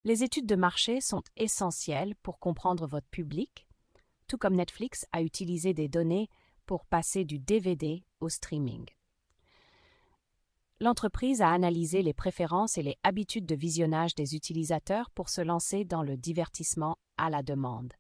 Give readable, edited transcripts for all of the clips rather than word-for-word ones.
Les études de marché sont essentielles pour comprendre votre public, tout comme Netflix a utilisé des données pour passer du DVD au streaming. L'entreprise a analysé les préférences et les habitudes de visionnage des utilisateurs pour se lancer dans le divertissement à la demande.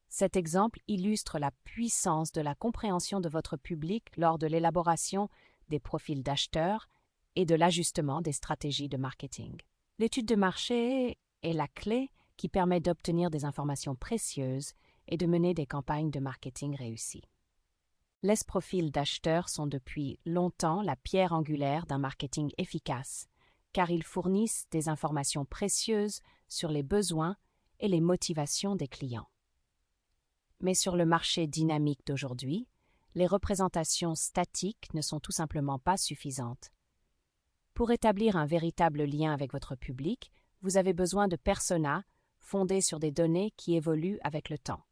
Cet exemple illustre la puissance de la compréhension de votre public lors de l'élaboration des profils d'acheteurs et de l'ajustement des stratégies de marketing. L'étude de marché est la clé qui permet d'obtenir des informations précieuses et de mener des campagnes de marketing réussies. Les profils d'acheteurs sont depuis longtemps la pierre angulaire d'un marketing efficace, car ils fournissent des informations précieuses sur les besoins et les motivations des clients. Mais sur le marché dynamique d'aujourd'hui, les représentations statiques ne sont tout simplement pas suffisantes. Pour établir un véritable lien avec votre public, vous avez besoin de personas fondés sur des données qui évoluent avec le temps.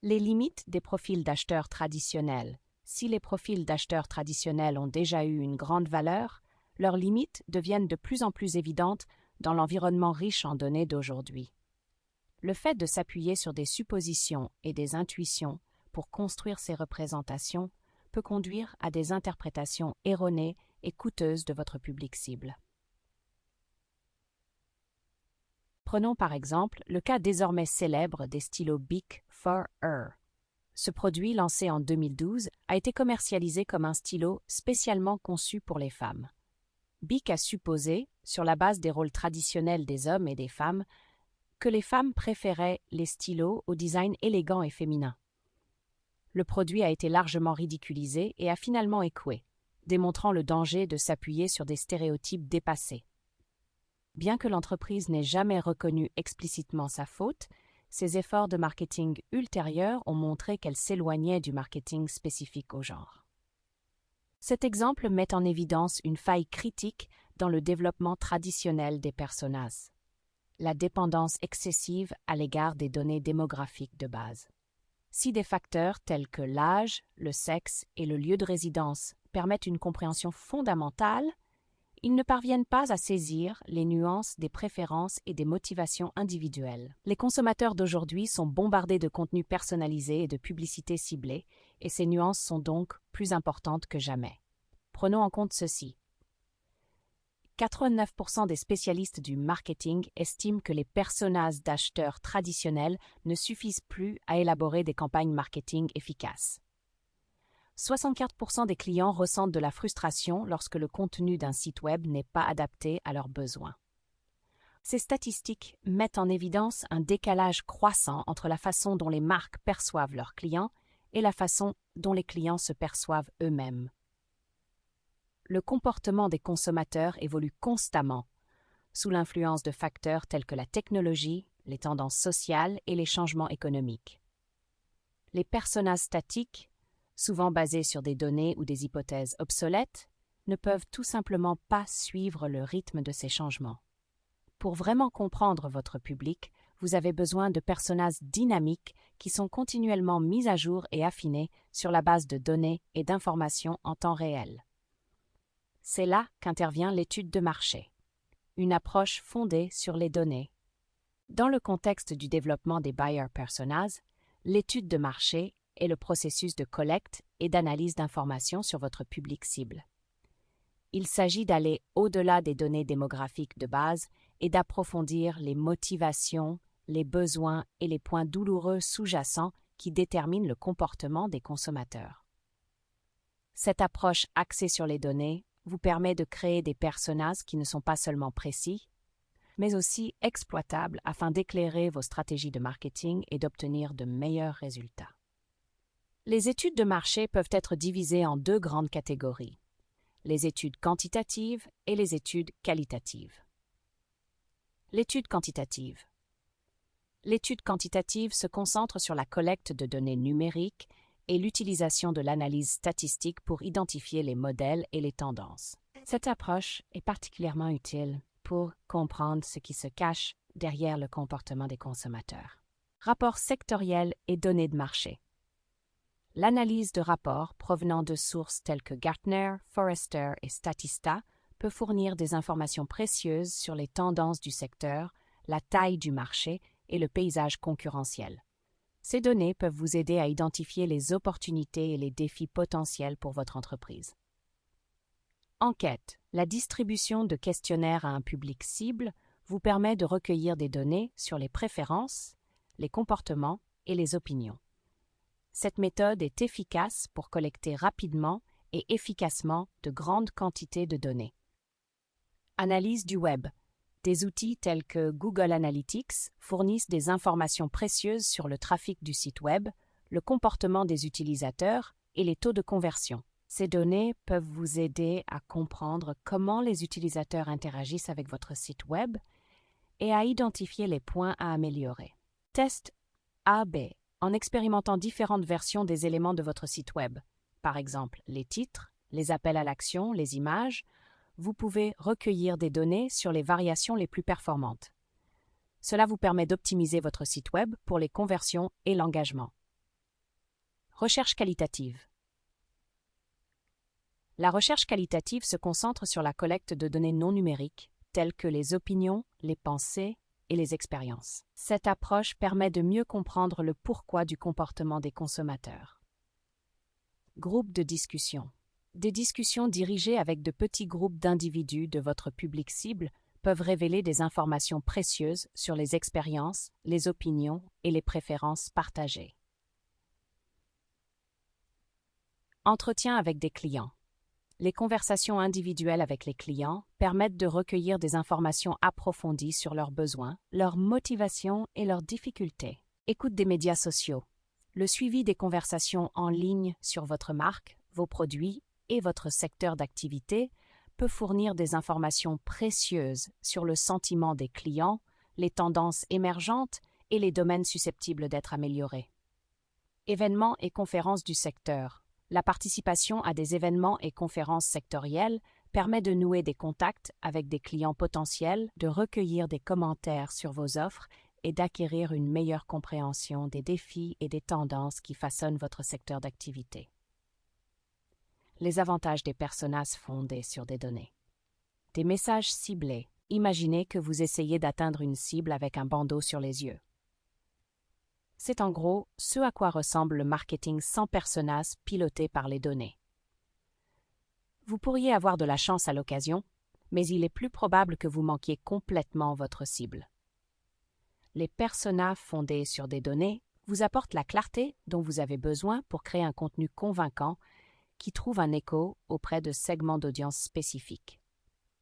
Les limites des profils d'acheteurs traditionnels. Si les profils d'acheteurs traditionnels ont déjà eu une grande valeur, leurs limites deviennent de plus en plus évidentes dans l'environnement riche en données d'aujourd'hui. Le fait de s'appuyer sur des suppositions et des intuitions pour construire ces représentations peut conduire à des interprétations erronées et coûteuses de votre public cible. Prenons par exemple le cas désormais célèbre des stylos Bic For Her. Ce produit, lancé en 2012, a été commercialisé comme un stylo spécialement conçu pour les femmes. Bic a supposé, sur la base des rôles traditionnels des hommes et des femmes, que les femmes préféraient les stylos au design élégant et féminin. Le produit a été largement ridiculisé et a finalement échoué, démontrant le danger de s'appuyer sur des stéréotypes dépassés. Bien que l'entreprise n'ait jamais reconnu explicitement sa faute, ses efforts de marketing ultérieurs ont montré qu'elle s'éloignait du marketing spécifique au genre. Cet exemple met en évidence une faille critique dans le développement traditionnel des personas, la dépendance excessive à l'égard des données démographiques de base. Si des facteurs tels que l'âge, le sexe et le lieu de résidence permettent une compréhension fondamentale, ils ne parviennent pas à saisir les nuances des préférences et des motivations individuelles. Les consommateurs d'aujourd'hui sont bombardés de contenus personnalisés et de publicités ciblées, et ces nuances sont donc plus importantes que jamais. Prenons en compte ceci. 89% des spécialistes du marketing estiment que les personas d'acheteurs traditionnels ne suffisent plus à élaborer des campagnes marketing efficaces. 64% des clients ressentent de la frustration lorsque le contenu d'un site web n'est pas adapté à leurs besoins. Ces statistiques mettent en évidence un décalage croissant entre la façon dont les marques perçoivent leurs clients et la façon dont les clients se perçoivent eux-mêmes. Le comportement des consommateurs évolue constamment, sous l'influence de facteurs tels que la technologie, les tendances sociales et les changements économiques. Les personas statiques, souvent basés sur des données ou des hypothèses obsolètes, ne peuvent tout simplement pas suivre le rythme de ces changements. Pour vraiment comprendre votre public, vous avez besoin de personas dynamiques qui sont continuellement mis à jour et affinés sur la base de données et d'informations en temps réel. C'est là qu'intervient l'étude de marché, une approche fondée sur les données. Dans le contexte du développement des buyer personas, l'étude de marché est le processus de collecte et d'analyse d'informations sur votre public cible. Il s'agit d'aller au-delà des données démographiques de base et d'approfondir les motivations, les besoins et les points douloureux sous-jacents qui déterminent le comportement des consommateurs. Cette approche axée sur les données vous permet de créer des personas qui ne sont pas seulement précis, mais aussi exploitables afin d'éclairer vos stratégies de marketing et d'obtenir de meilleurs résultats. Les études de marché peuvent être divisées en deux grandes catégories, les études quantitatives et les études qualitatives. L'étude quantitative. L'étude quantitative se concentre sur la collecte de données numériques et l'utilisation de l'analyse statistique pour identifier les modèles et les tendances. Cette approche est particulièrement utile pour comprendre ce qui se cache derrière le comportement des consommateurs. Rapports sectoriels et données de marché. L'analyse de rapports provenant de sources telles que Gartner, Forrester et Statista peut fournir des informations précieuses sur les tendances du secteur, la taille du marché et le paysage concurrentiel. Ces données peuvent vous aider à identifier les opportunités et les défis potentiels pour votre entreprise. Enquête. La distribution de questionnaires à un public cible vous permet de recueillir des données sur les préférences, les comportements et les opinions. Cette méthode est efficace pour collecter rapidement et efficacement de grandes quantités de données. Analyse du web. Des outils tels que Google Analytics fournissent des informations précieuses sur le trafic du site web, le comportement des utilisateurs et les taux de conversion. Ces données peuvent vous aider à comprendre comment les utilisateurs interagissent avec votre site web et à identifier les points à améliorer. Test A/B en expérimentant différentes versions des éléments de votre site web, par exemple les titres, les appels à l'action, les images. Vous pouvez recueillir des données sur les variations les plus performantes. Cela vous permet d'optimiser votre site web pour les conversions et l'engagement. Recherche qualitative. La recherche qualitative se concentre sur la collecte de données non numériques, telles que les opinions, les pensées et les expériences. Cette approche permet de mieux comprendre le pourquoi du comportement des consommateurs. Groupe de discussion. Des discussions dirigées avec de petits groupes d'individus de votre public cible peuvent révéler des informations précieuses sur les expériences, les opinions et les préférences partagées. Entretien avec des clients. Les conversations individuelles avec les clients permettent de recueillir des informations approfondies sur leurs besoins, leurs motivations et leurs difficultés. Écoute des médias sociaux. Le suivi des conversations en ligne sur votre marque, vos produits et votre secteur d'activité peut fournir des informations précieuses sur le sentiment des clients, les tendances émergentes et les domaines susceptibles d'être améliorés. Événements et conférences du secteur. La participation à des événements et conférences sectorielles permet de nouer des contacts avec des clients potentiels, de recueillir des commentaires sur vos offres et d'acquérir une meilleure compréhension des défis et des tendances qui façonnent votre secteur d'activité. Les avantages des personas fondés sur des données. Des messages ciblés. Imaginez que vous essayez d'atteindre une cible avec un bandeau sur les yeux. C'est en gros ce à quoi ressemble le marketing sans personas piloté par les données. Vous pourriez avoir de la chance à l'occasion, mais il est plus probable que vous manquiez complètement votre cible. Les personas fondés sur des données vous apportent la clarté dont vous avez besoin pour créer un contenu convaincant qui trouve un écho auprès de segments d'audience spécifiques.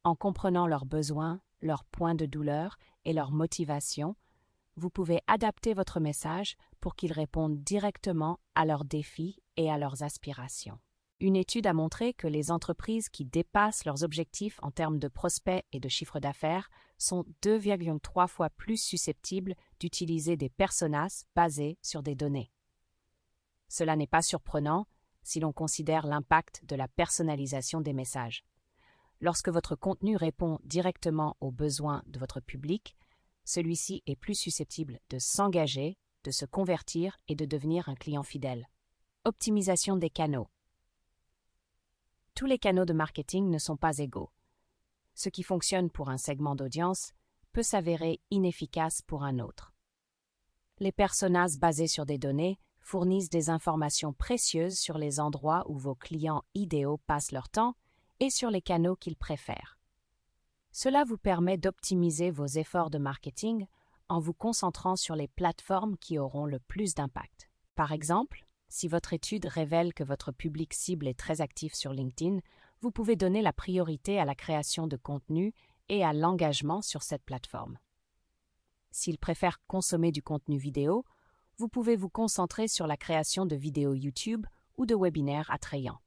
En comprenant leurs besoins, leurs points de douleur et leurs motivations, vous pouvez adapter votre message pour qu'il réponde directement à leurs défis et à leurs aspirations. Une étude a montré que les entreprises qui dépassent leurs objectifs en termes de prospects et de chiffre d'affaires sont 2,3 fois plus susceptibles d'utiliser des personas basés sur des données. Cela n'est pas surprenant si l'on considère l'impact de la personnalisation des messages. Lorsque votre contenu répond directement aux besoins de votre public, celui-ci est plus susceptible de s'engager, de se convertir et de devenir un client fidèle. Optimisation des canaux. Tous les canaux de marketing ne sont pas égaux. Ce qui fonctionne pour un segment d'audience peut s'avérer inefficace pour un autre. Les personas basés sur des données fournissent des informations précieuses sur les endroits où vos clients idéaux passent leur temps et sur les canaux qu'ils préfèrent. Cela vous permet d'optimiser vos efforts de marketing en vous concentrant sur les plateformes qui auront le plus d'impact. Par exemple, si votre étude révèle que votre public cible est très actif sur LinkedIn, vous pouvez donner la priorité à la création de contenu et à l'engagement sur cette plateforme. S'il préfère consommer du contenu vidéo, vous pouvez vous concentrer sur la création de vidéos YouTube ou de webinaires attrayants.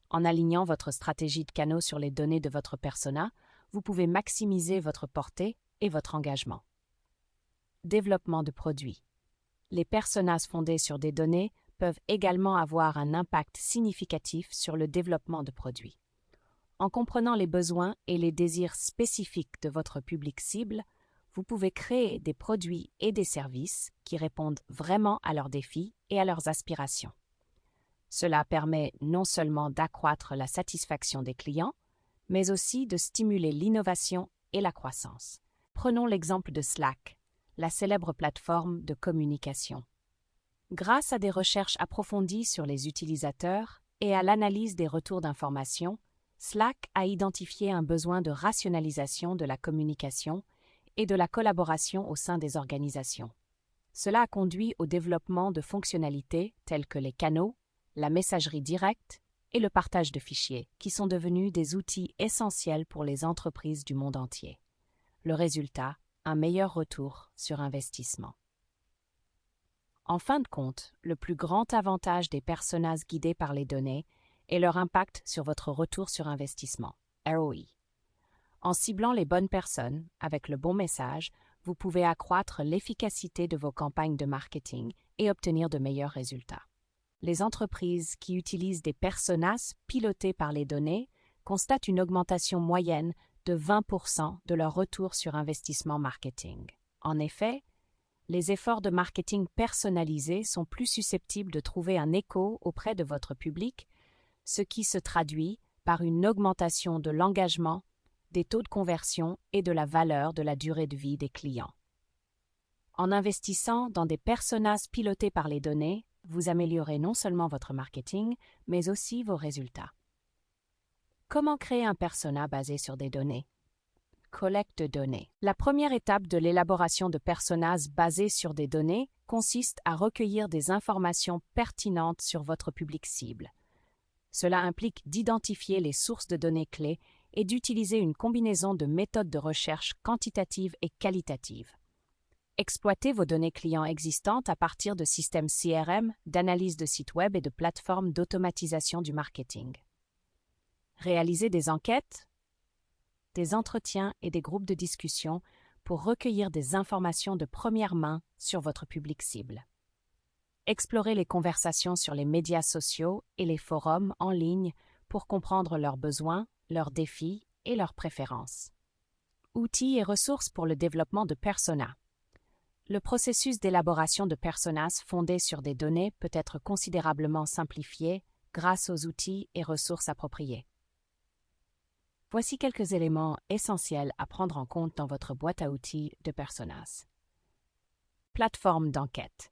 En alignant votre stratégie de canaux sur les données de votre persona, vous pouvez maximiser votre portée et votre engagement. Développement de produits. Les personas fondés sur des données peuvent également avoir un impact significatif sur le développement de produits. En comprenant les besoins et les désirs spécifiques de votre public cible, vous pouvez créer des produits et des services qui répondent vraiment à leurs défis et à leurs aspirations. Cela permet non seulement d'accroître la satisfaction des clients, mais aussi de stimuler l'innovation et la croissance. Prenons l'exemple de Slack, la célèbre plateforme de communication. Grâce à des recherches approfondies sur les utilisateurs et à l'analyse des retours d'informations, Slack a identifié un besoin de rationalisation de la communication et de la collaboration au sein des organisations. Cela a conduit au développement de fonctionnalités telles que les canaux, la messagerie directe et le partage de fichiers, qui sont devenus des outils essentiels pour les entreprises du monde entier. Le résultat, un meilleur retour sur investissement. En fin de compte, le plus grand avantage des personas guidés par les données est leur impact sur votre retour sur investissement, ROI. En ciblant les bonnes personnes avec le bon message, vous pouvez accroître l'efficacité de vos campagnes de marketing et obtenir de meilleurs résultats. Les entreprises qui utilisent des personas pilotés par les données constatent une augmentation moyenne de 20% de leur retour sur investissement marketing. En effet, les efforts de marketing personnalisés sont plus susceptibles de trouver un écho auprès de votre public, ce qui se traduit par une augmentation de l'engagement, des taux de conversion et de la valeur de la durée de vie des clients. En investissant dans des personas pilotés par les données, vous améliorez non seulement votre marketing, mais aussi vos résultats. Comment créer un persona basé sur des données? Collecte de données. La première étape de l'élaboration de personas basés sur des données consiste à recueillir des informations pertinentes sur votre public cible. Cela implique d'identifier les sources de données clés et d'utiliser une combinaison de méthodes de recherche quantitatives et qualitatives. Exploitez vos données clients existantes à partir de systèmes CRM, d'analyse de sites web et de plateformes d'automatisation du marketing. Réalisez des enquêtes, des entretiens et des groupes de discussion pour recueillir des informations de première main sur votre public cible. Explorez les conversations sur les médias sociaux et les forums en ligne pour comprendre leurs besoins, leurs défis et leurs préférences. Outils et ressources pour le développement de personas. Le processus d'élaboration de personas fondé sur des données peut être considérablement simplifié grâce aux outils et ressources appropriés. Voici quelques éléments essentiels à prendre en compte dans votre boîte à outils de personas. Plateforme d'enquête.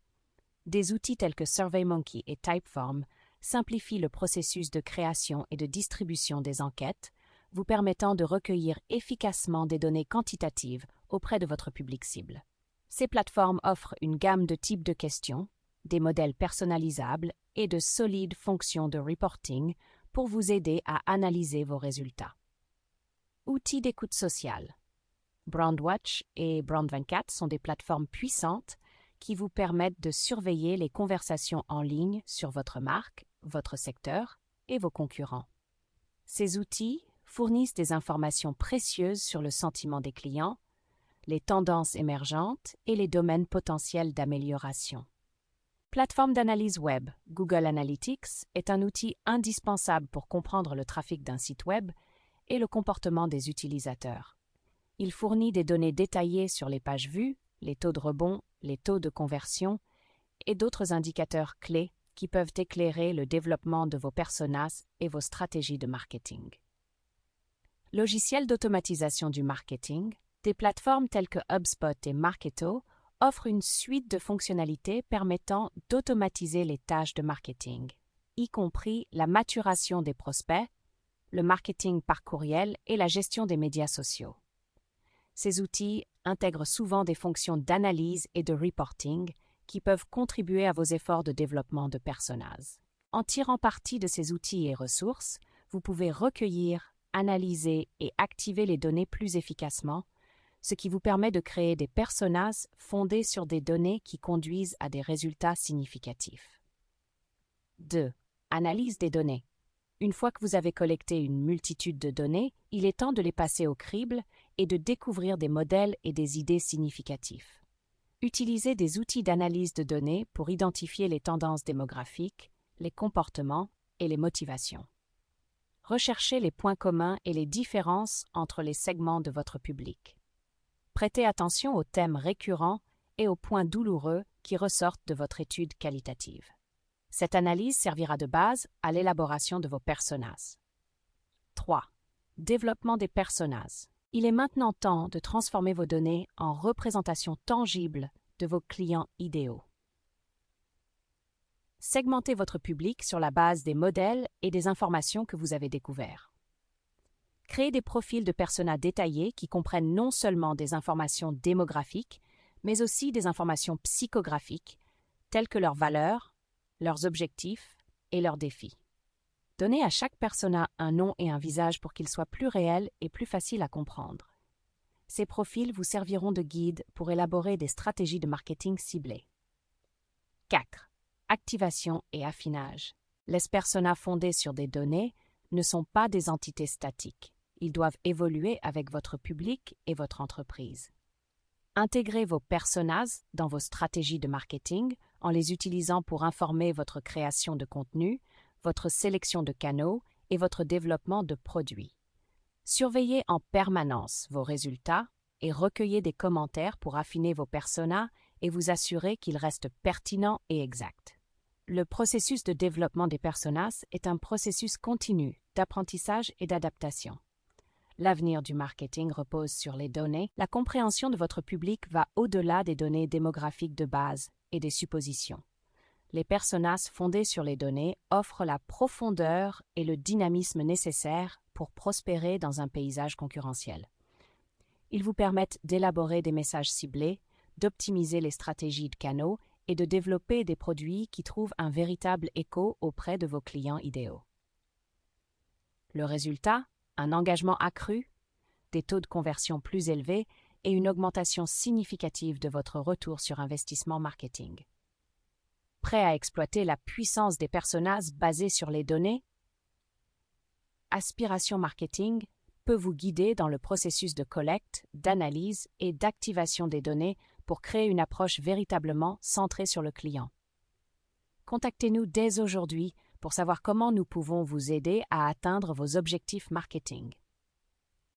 Des outils tels que SurveyMonkey et Typeform simplifient le processus de création et de distribution des enquêtes, vous permettant de recueillir efficacement des données quantitatives auprès de votre public cible. Ces plateformes offrent une gamme de types de questions, des modèles personnalisables et de solides fonctions de reporting pour vous aider à analyser vos résultats. Outils d'écoute sociale. Brandwatch et Brand24 sont des plateformes puissantes qui vous permettent de surveiller les conversations en ligne sur votre marque, votre secteur et vos concurrents. Ces outils fournissent des informations précieuses sur le sentiment des clients, les tendances émergentes et les domaines potentiels d'amélioration. Plateforme d'analyse web, Google Analytics est un outil indispensable pour comprendre le trafic d'un site web et le comportement des utilisateurs. Il fournit des données détaillées sur les pages vues, les taux de rebond, les taux de conversion et d'autres indicateurs clés qui peuvent éclairer le développement de vos personas et vos stratégies de marketing. Logiciels d'automatisation du marketing, des plateformes telles que HubSpot et Marketo offrent une suite de fonctionnalités permettant d'automatiser les tâches de marketing, y compris la maturation des prospects, le marketing par courriel et la gestion des médias sociaux. Ces outils intègrent souvent des fonctions d'analyse et de reporting qui peuvent contribuer à vos efforts de développement de personas. En tirant parti de ces outils et ressources, vous pouvez recueillir, analyser et activer les données plus efficacement, ce qui vous permet de créer des personas fondés sur des données qui conduisent à des résultats significatifs. 2. Analyse des données. Une fois que vous avez collecté une multitude de données, il est temps de les passer au crible et de découvrir des modèles et des idées significatifs. Utilisez des outils d'analyse de données pour identifier les tendances démographiques, les comportements et les motivations. Recherchez les points communs et les différences entre les segments de votre public. Prêtez attention aux thèmes récurrents et aux points douloureux qui ressortent de votre étude qualitative. Cette analyse servira de base à l'élaboration de vos personas. 3. Développement des personas. Il est maintenant temps de transformer vos données en représentations tangibles de vos clients idéaux. Segmentez votre public sur la base des modèles et des informations que vous avez découverts. Créez des profils de personas détaillés qui comprennent non seulement des informations démographiques, mais aussi des informations psychographiques, telles que leurs valeurs, leurs objectifs et leurs défis. Donnez à chaque persona un nom et un visage pour qu'il soit plus réel et plus facile à comprendre. Ces profils vous serviront de guide pour élaborer des stratégies de marketing ciblées. 4. Activation et affinage. Les personas fondés sur des données ne sont pas des entités statiques. Ils doivent évoluer avec votre public et votre entreprise. Intégrez vos personas dans vos stratégies de marketing en les utilisant pour informer votre création de contenu, votre sélection de canaux et votre développement de produits. Surveillez en permanence vos résultats et recueillez des commentaires pour affiner vos personas et vous assurer qu'ils restent pertinents et exacts. Le processus de développement des personas est un processus continu d'apprentissage et d'adaptation. L'avenir du marketing repose sur les données. La compréhension de votre public va au-delà des données démographiques de base et des suppositions. Les personas fondés sur les données offrent la profondeur et le dynamisme nécessaires pour prospérer dans un paysage concurrentiel. Ils vous permettent d'élaborer des messages ciblés, d'optimiser les stratégies de canaux et de développer des produits qui trouvent un véritable écho auprès de vos clients idéaux. Le résultat ? Un engagement accru, des taux de conversion plus élevés et une augmentation significative de votre retour sur investissement marketing. Prêt à exploiter la puissance des personas basées sur les données? Aspiration Marketing peut vous guider dans le processus de collecte, d'analyse et d'activation des données pour créer une approche véritablement centrée sur le client. Contactez-nous dès aujourd'hui pour savoir comment nous pouvons vous aider à atteindre vos objectifs marketing.